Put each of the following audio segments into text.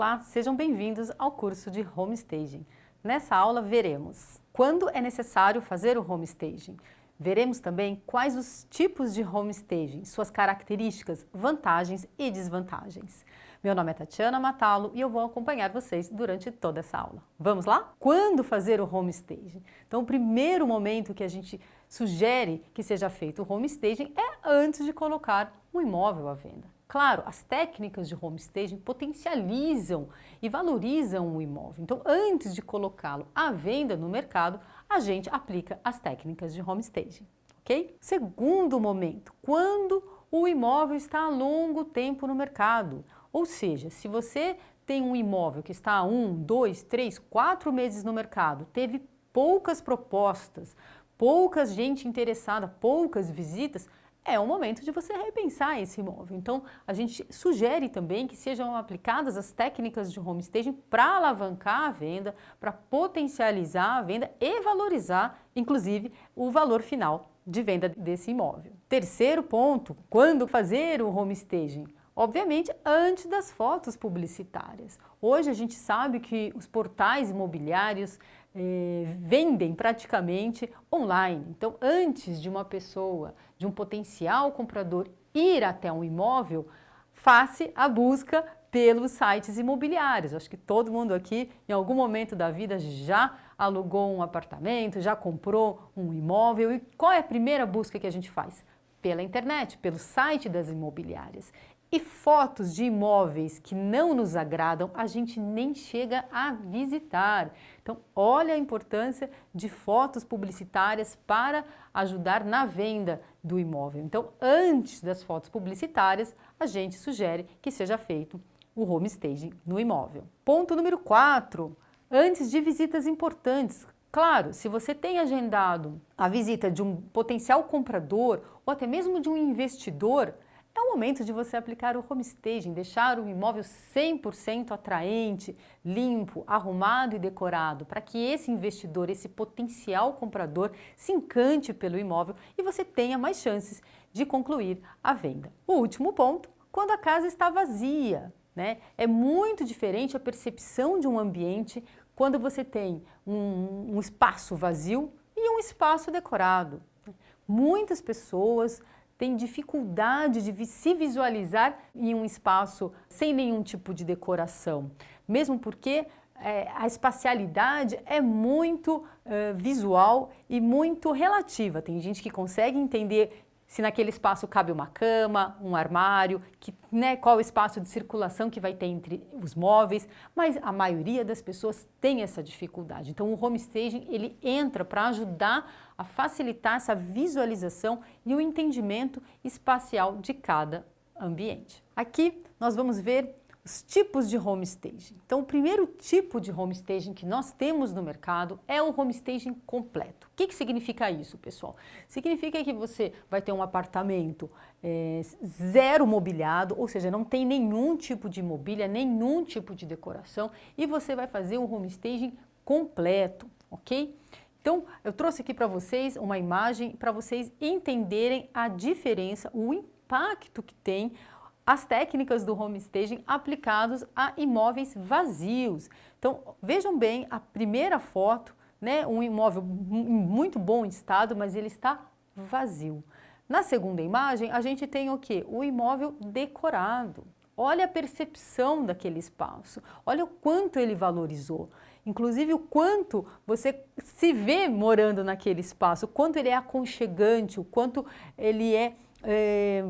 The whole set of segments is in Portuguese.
Olá, sejam bem-vindos ao curso de Homestaging. Nessa aula veremos quando é necessário fazer o homestaging. Veremos também quais os tipos de homestaging, suas características, vantagens e desvantagens. Meu nome é Tatiana Matalo e eu vou acompanhar vocês durante toda essa aula. Vamos lá? Quando fazer o homestaging? Então, o primeiro momento que a gente sugere que seja feito o homestaging é antes de colocar um imóvel à venda. Claro, as técnicas de homestaging potencializam e valorizam o imóvel. Então, antes de colocá-lo à venda no mercado, a gente aplica as técnicas de homestaging, ok? Segundo momento, quando o imóvel está há longo tempo no mercado. Ou seja, se você tem um imóvel que está há 1, 2, 3, 4 meses no mercado, teve poucas propostas, pouca gente interessada, poucas visitas, é o momento de você repensar esse imóvel. Então, a gente sugere também que sejam aplicadas as técnicas de homestaging para alavancar a venda, para potencializar a venda e valorizar, inclusive, o valor final de venda desse imóvel. Terceiro ponto, quando fazer o homestaging? Obviamente, antes das fotos publicitárias. Hoje a gente sabe que os portais imobiliários vendem praticamente online. Então, antes de uma pessoa, de um potencial comprador ir até um imóvel, faça a busca pelos sites imobiliários. Acho que todo mundo aqui, em algum momento da vida, já alugou um apartamento, já comprou um imóvel. E qual é a primeira busca que a gente faz? Pela internet, pelo site das imobiliárias. E fotos de imóveis que não nos agradam, a gente nem chega a visitar. Então, olha a importância de fotos publicitárias para ajudar na venda do imóvel. Então, antes das fotos publicitárias, a gente sugere que seja feito o homestaging no imóvel. Ponto número 4, antes de visitas importantes. Claro, se você tem agendado a visita de um potencial comprador ou até mesmo de um investidor, é o momento de você aplicar o homestaging, deixar o imóvel 100% atraente, limpo, arrumado e decorado, para que esse investidor, esse potencial comprador, se encante pelo imóvel e você tenha mais chances de concluir a venda. O último ponto, quando a casa está vazia, né? É muito diferente a percepção de um ambiente quando você tem um espaço vazio e um espaço decorado. Muitas pessoas tem dificuldade de se visualizar em um espaço sem nenhum tipo de decoração, mesmo porque a espacialidade é muito visual e muito relativa. Tem gente que consegue entender se naquele espaço cabe uma cama, um armário, qual o espaço de circulação que vai ter entre os móveis, mas a maioria das pessoas tem essa dificuldade. Então o homestaging ele entra para ajudar a facilitar essa visualização e o entendimento espacial de cada ambiente. Aqui nós vamos ver os tipos de homestaging. Então, o primeiro tipo de homestaging que nós temos no mercado é o homestaging completo. O que significa isso, pessoal? Significa que você vai ter um apartamento zero mobiliado, ou seja, não tem nenhum tipo de mobília, nenhum tipo de decoração, e você vai fazer um homestaging completo, ok? Então, eu trouxe aqui para vocês uma imagem para vocês entenderem a diferença, o impacto que tem as técnicas do homestaging aplicados a imóveis vazios. Então, vejam bem a primeira foto, né, um imóvel em muito bom estado, mas ele está vazio. Na segunda imagem, a gente tem o quê? O imóvel decorado. Olha a percepção daquele espaço, olha o quanto ele valorizou. Inclusive o quanto você se vê morando naquele espaço, o quanto ele é aconchegante, o quanto ele é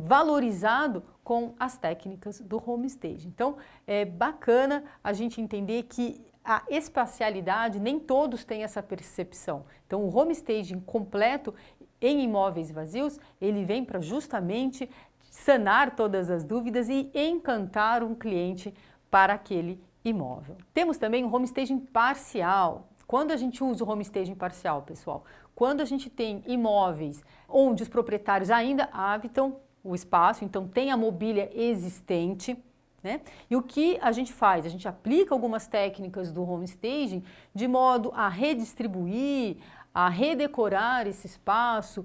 valorizado com as técnicas do homestaging. Então, é bacana a gente entender que a espacialidade, nem todos têm essa percepção. Então, o homestaging completo em imóveis vazios, ele vem para justamente sanar todas as dúvidas e encantar um cliente para aquele imóvel. Temos também o homestaging parcial. Quando a gente usa o homestaging parcial, pessoal? Quando a gente tem imóveis onde os proprietários ainda habitam o espaço, então tem a mobília existente, né? E o que a gente faz? A gente aplica algumas técnicas do homestaging de modo a redistribuir, a redecorar esse espaço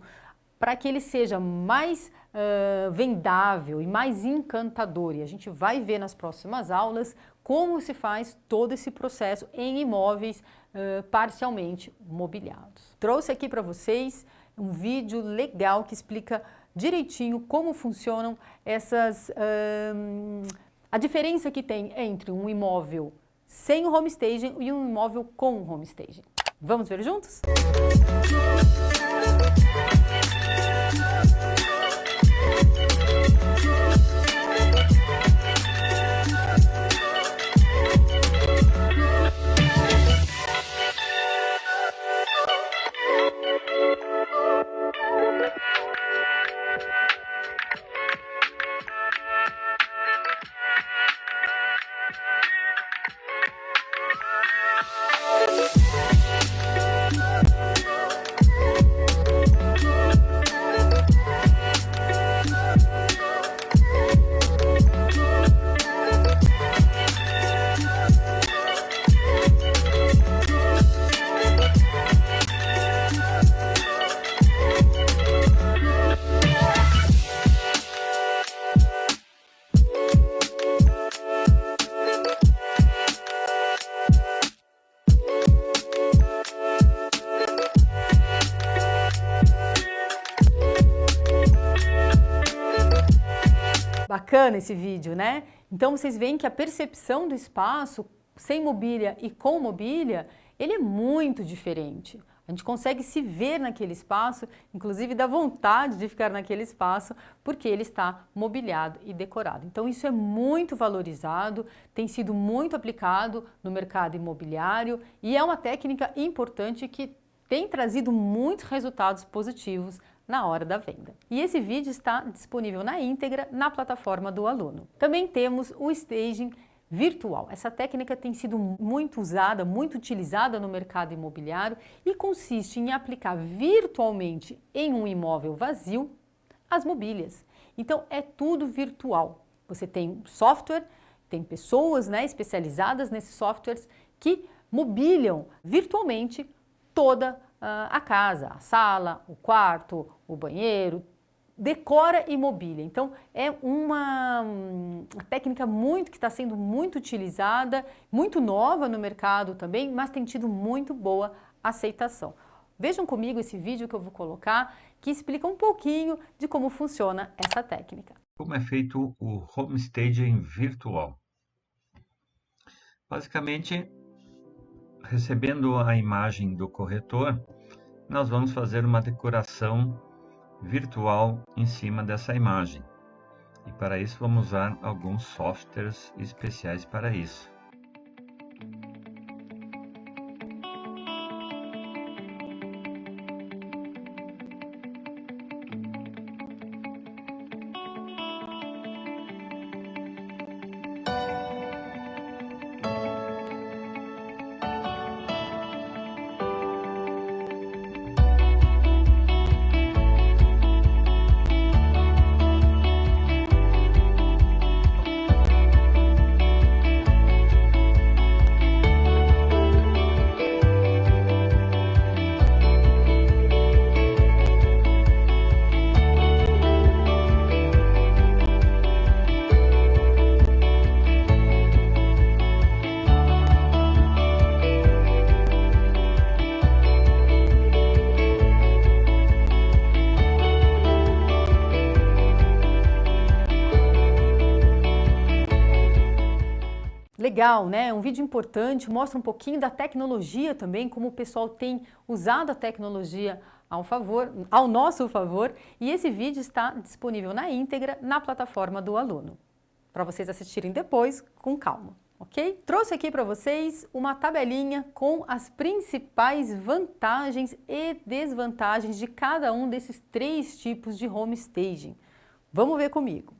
para que ele seja mais vendável e mais encantador. E a gente vai ver nas próximas aulas como se faz todo esse processo em imóveis parcialmente mobiliados. Trouxe aqui para vocês um vídeo legal que explica direitinho como funcionam a diferença que tem entre um imóvel sem o home staging e um imóvel com o home staging. Vamos ver juntos? Bacana esse vídeo, né? Então vocês veem que a percepção do espaço sem mobília e com mobília, ele é muito diferente. A gente consegue se ver naquele espaço, inclusive dá vontade de ficar naquele espaço, porque ele está mobiliado e decorado. Então isso é muito valorizado, tem sido muito aplicado no mercado imobiliário e é uma técnica importante que tem trazido muitos resultados positivos na hora da venda. E esse vídeo está disponível na íntegra na plataforma do aluno. Também temos o staging virtual. Essa técnica tem sido muito usada, muito utilizada no mercado imobiliário e consiste em aplicar virtualmente em um imóvel vazio as mobílias. Então é tudo virtual. Você tem software, tem pessoas, né, especializadas nesses softwares que mobiliam virtualmente toda a casa, a sala, o quarto, o banheiro, decora e mobília. Então é uma técnica que está sendo muito utilizada, muito nova no mercado também, mas tem tido muito boa aceitação. Vejam comigo esse vídeo que eu vou colocar, que explica um pouquinho de como funciona essa técnica. Como é feito o home staging virtual? Basicamente, recebendo a imagem do corretor, nós vamos fazer uma decoração virtual em cima dessa imagem. E para isso vamos usar alguns softwares especiais para isso. Legal, né? Um vídeo importante, mostra um pouquinho da tecnologia também, como o pessoal tem usado a tecnologia ao nosso favor, e esse vídeo está disponível na íntegra na plataforma do aluno, para vocês assistirem depois com calma, ok? Trouxe aqui para vocês uma tabelinha com as principais vantagens e desvantagens de cada um desses 3 tipos de home staging. Vamos ver comigo.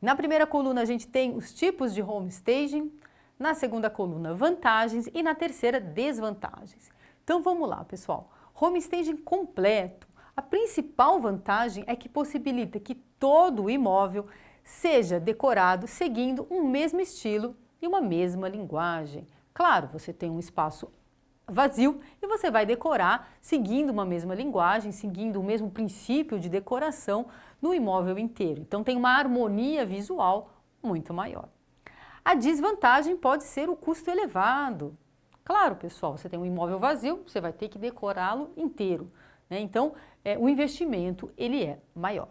Na primeira coluna a gente tem os tipos de home staging, na segunda coluna vantagens e na terceira desvantagens. Então vamos lá, pessoal. Home staging completo. A principal vantagem é que possibilita que todo o imóvel seja decorado seguindo um mesmo estilo e uma mesma linguagem. Claro, você tem um espaço vazio e você vai decorar seguindo uma mesma linguagem, seguindo o mesmo princípio de decoração no imóvel inteiro. Então tem uma harmonia visual muito maior. A desvantagem pode ser o custo elevado. Claro, pessoal, você tem um imóvel vazio, você vai ter que decorá-lo inteiro, né? Então, o investimento ele é maior.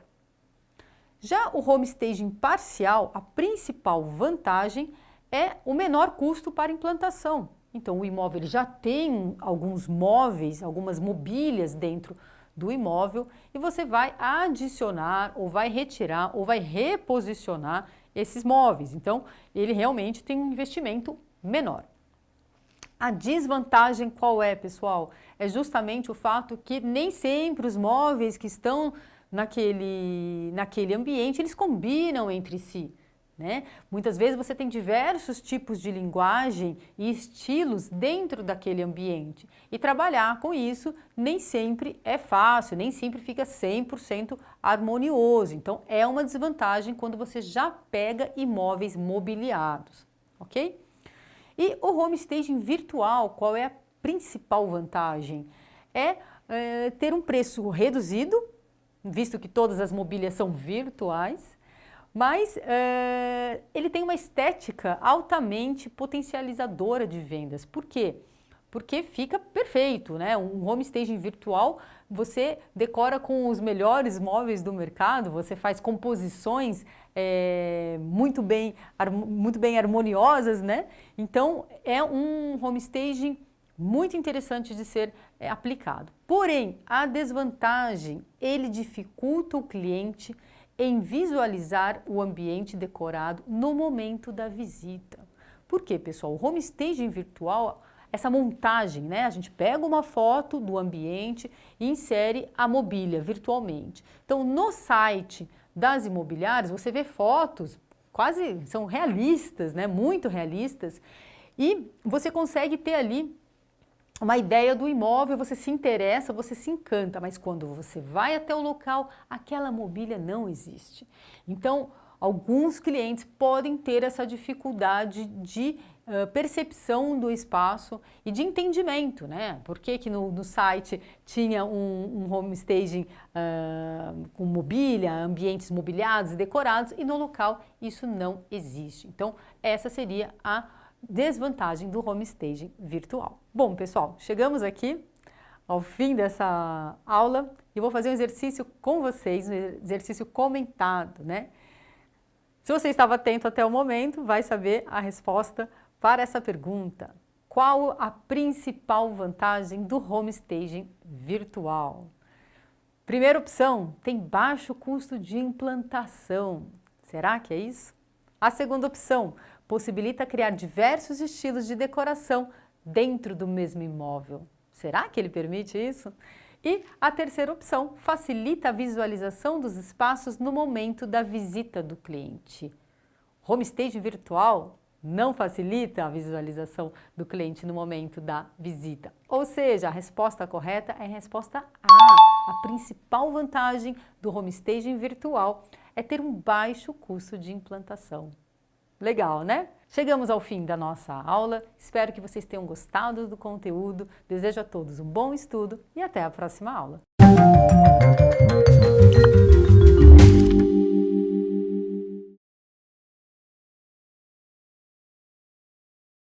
Já o home staging parcial, a principal vantagem é o menor custo para implantação. Então, o imóvel ele já tem alguns móveis, algumas mobílias dentro do imóvel e você vai adicionar ou vai retirar ou vai reposicionar esses móveis. Então, ele realmente tem um investimento menor. A desvantagem qual é, pessoal? É justamente o fato que nem sempre os móveis que estão naquele ambiente, eles combinam entre si, né? Muitas vezes você tem diversos tipos de linguagem e estilos dentro daquele ambiente. E trabalhar com isso nem sempre é fácil, nem sempre fica 100% harmonioso. Então, é uma desvantagem quando você já pega imóveis mobiliados, ok? E o home staging virtual, qual é a principal vantagem? É ter um preço reduzido, visto que todas as mobílias são virtuais, mas ele tem uma estética altamente potencializadora de vendas. Por quê? Porque fica perfeito, né? Um home staging virtual, você decora com os melhores móveis do mercado, você faz composições muito bem harmoniosas, né? Então, é um home staging muito interessante de ser aplicado. Porém, a desvantagem, ele dificulta o cliente em visualizar o ambiente decorado no momento da visita. Por quê, pessoal? O home staging virtual, essa montagem, né? A gente pega uma foto do ambiente e insere a mobília virtualmente. Então, no site das imobiliárias, você vê fotos quase, são realistas, né? Muito realistas, e você consegue ter ali uma ideia do imóvel, você se interessa, você se encanta, mas quando você vai até o local, aquela mobília não existe. Então, alguns clientes podem ter essa dificuldade de percepção do espaço e de entendimento, né? Por que que no site tinha um home staging com mobília, ambientes mobiliados e decorados, e no local isso não existe. Então, essa seria a desvantagem do home staging virtual. Bom, pessoal, chegamos aqui ao fim dessa aula e vou fazer um exercício com vocês, um exercício comentado, né? Se você estava atento até o momento, vai saber a resposta para essa pergunta. Qual a principal vantagem do home staging virtual? Primeira opção, tem baixo custo de implantação. Será que é isso? A segunda opção, possibilita criar diversos estilos de decoração dentro do mesmo imóvel. Será que ele permite isso? E a terceira opção, facilita a visualização dos espaços no momento da visita do cliente. Home staging virtual não facilita a visualização do cliente no momento da visita. Ou seja, a resposta correta é a resposta A. A principal vantagem do home staging virtual é ter um baixo custo de implantação. Legal, né? Chegamos ao fim da nossa aula, espero que vocês tenham gostado do conteúdo, desejo a todos um bom estudo e até a próxima aula.